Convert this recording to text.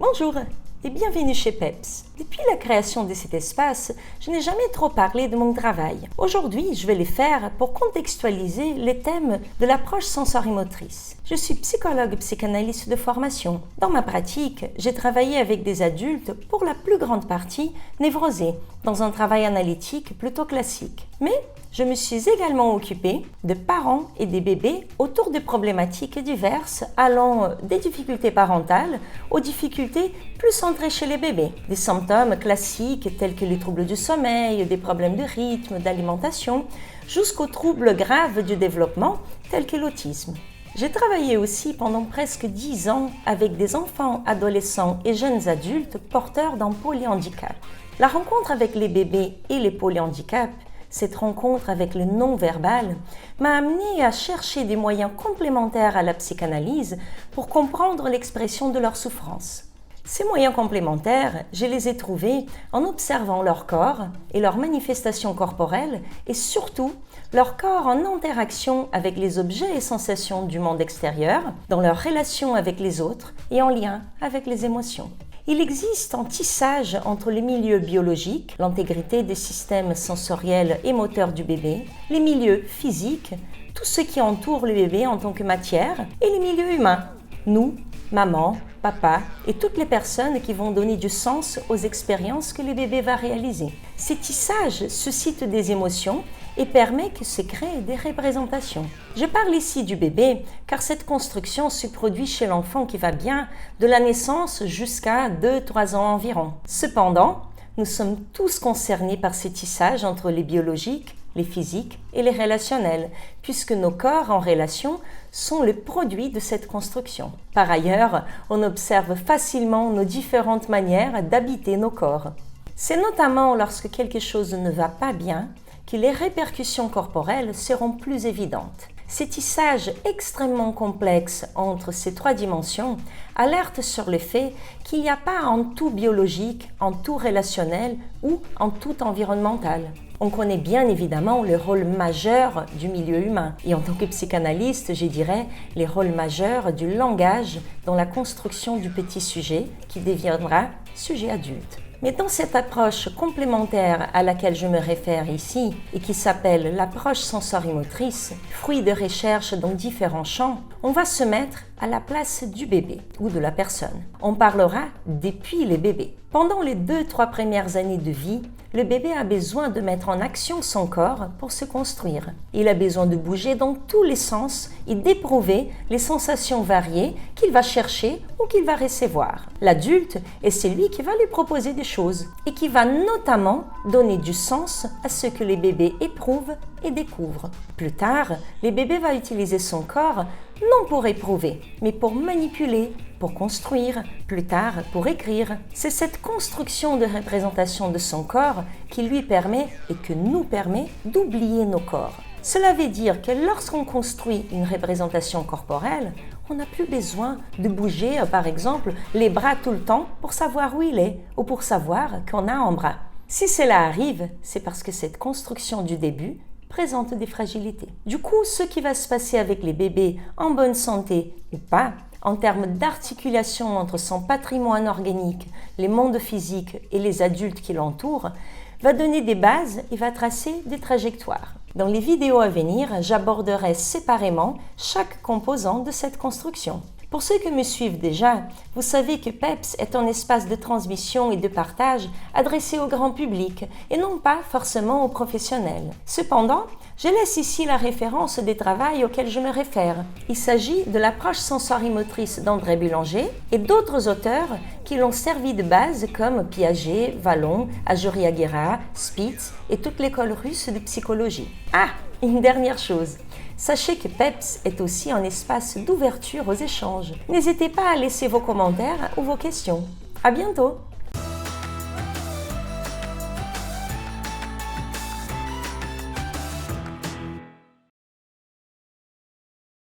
Bonjour et bienvenue chez PEPS. Depuis la création de cet espace, je n'ai jamais trop parlé de mon travail. Aujourd'hui, je vais le faire pour contextualiser les thèmes de l'approche sensorimotrice. Je suis psychologue psychanalyste de formation. Dans ma pratique, j'ai travaillé avec des adultes, pour la plus grande partie, névrosés, dans un travail analytique plutôt classique. Mais je me suis également occupée de parents et des bébés autour de problématiques diverses allant des difficultés parentales aux difficultés plus centrées chez les bébés. Des symptômes classiques tels que les troubles du sommeil, des problèmes de rythme, d'alimentation, jusqu'aux troubles graves du développement tels que l'autisme. J'ai travaillé aussi pendant presque 10 ans avec des enfants, adolescents et jeunes adultes porteurs d'un polyhandicap. La rencontre avec les bébés et les polyhandicaps, cette rencontre avec le non-verbal, m'a amené à chercher des moyens complémentaires à la psychanalyse pour comprendre l'expression de leur souffrance. Ces moyens complémentaires, je les ai trouvés en observant leur corps et leurs manifestations corporelles et surtout leur corps en interaction avec les objets et sensations du monde extérieur, dans leur relation avec les autres et en lien avec les émotions. Il existe un tissage entre les milieux biologiques, l'intégrité des systèmes sensoriels et moteurs du bébé, les milieux physiques, tout ce qui entoure le bébé en tant que matière, et les milieux humains, nous, maman, papa et toutes les personnes qui vont donner du sens aux expériences que le bébé va réaliser. Ces tissages suscitent des émotions et permet que se créent des représentations. Je parle ici du bébé car cette construction se produit chez l'enfant qui va bien de la naissance jusqu'à 2-3 ans environ. Cependant, nous sommes tous concernés par ces tissages entre les biologiques, les physiques et les relationnels, puisque nos corps en relation sont le produit de cette construction. Par ailleurs, on observe facilement nos différentes manières d'habiter nos corps. C'est notamment lorsque quelque chose ne va pas bien que les répercussions corporelles seront plus évidentes. Ces tissages extrêmement complexes entre ces 3 dimensions alertent sur le fait qu'il n'y a pas un tout biologique, un tout relationnel ou un tout environnemental. On connaît bien évidemment le rôle majeur du milieu humain et en tant que psychanalyste, je dirais les rôles majeurs du langage dans la construction du petit sujet qui deviendra sujet adulte. Mais dans cette approche complémentaire à laquelle je me réfère ici et qui s'appelle l'approche sensorimotrice, fruit de recherches dans différents champs, on va se mettre à la place du bébé ou de la personne. On parlera depuis les bébés. Pendant les 2-3 premières années de vie, le bébé a besoin de mettre en action son corps pour se construire. Il a besoin de bouger dans tous les sens et d'éprouver les sensations variées qu'il va chercher ou qu'il va recevoir. L'adulte est celui qui va lui proposer des choses et qui va notamment donner du sens à ce que les bébés éprouvent et découvrent. Plus tard, le bébé va utiliser son corps non pour éprouver, mais pour manipuler, pour construire, plus tard pour écrire. C'est cette construction de représentation de son corps qui lui permet et que nous permet d'oublier nos corps. Cela veut dire que lorsqu'on construit une représentation corporelle, on n'a plus besoin de bouger, par exemple, les bras tout le temps pour savoir où il est ou pour savoir qu'on a un bras. Si cela arrive, c'est parce que cette construction du début présente des fragilités. Du coup, ce qui va se passer avec les bébés en bonne santé ou pas, en termes d'articulation entre son patrimoine organique, les mondes physiques et les adultes qui l'entourent, va donner des bases et va tracer des trajectoires. Dans les vidéos à venir, j'aborderai séparément chaque composant de cette construction. Pour ceux qui me suivent déjà, vous savez que PEPS est un espace de transmission et de partage adressé au grand public et non pas forcément aux professionnels. Cependant, je laisse ici la référence des travaux auxquels je me réfère. Il s'agit de l'approche sensorimotrice d'André Bélanger et d'autres auteurs qui l'ont servi de base comme Piaget, Vallon, Ajuri-Aguirre, Spitz et toute l'école russe de psychologie. Ah, une dernière chose. Sachez que PEPS est aussi un espace d'ouverture aux échanges. N'hésitez pas à laisser vos commentaires ou vos questions. À bientôt!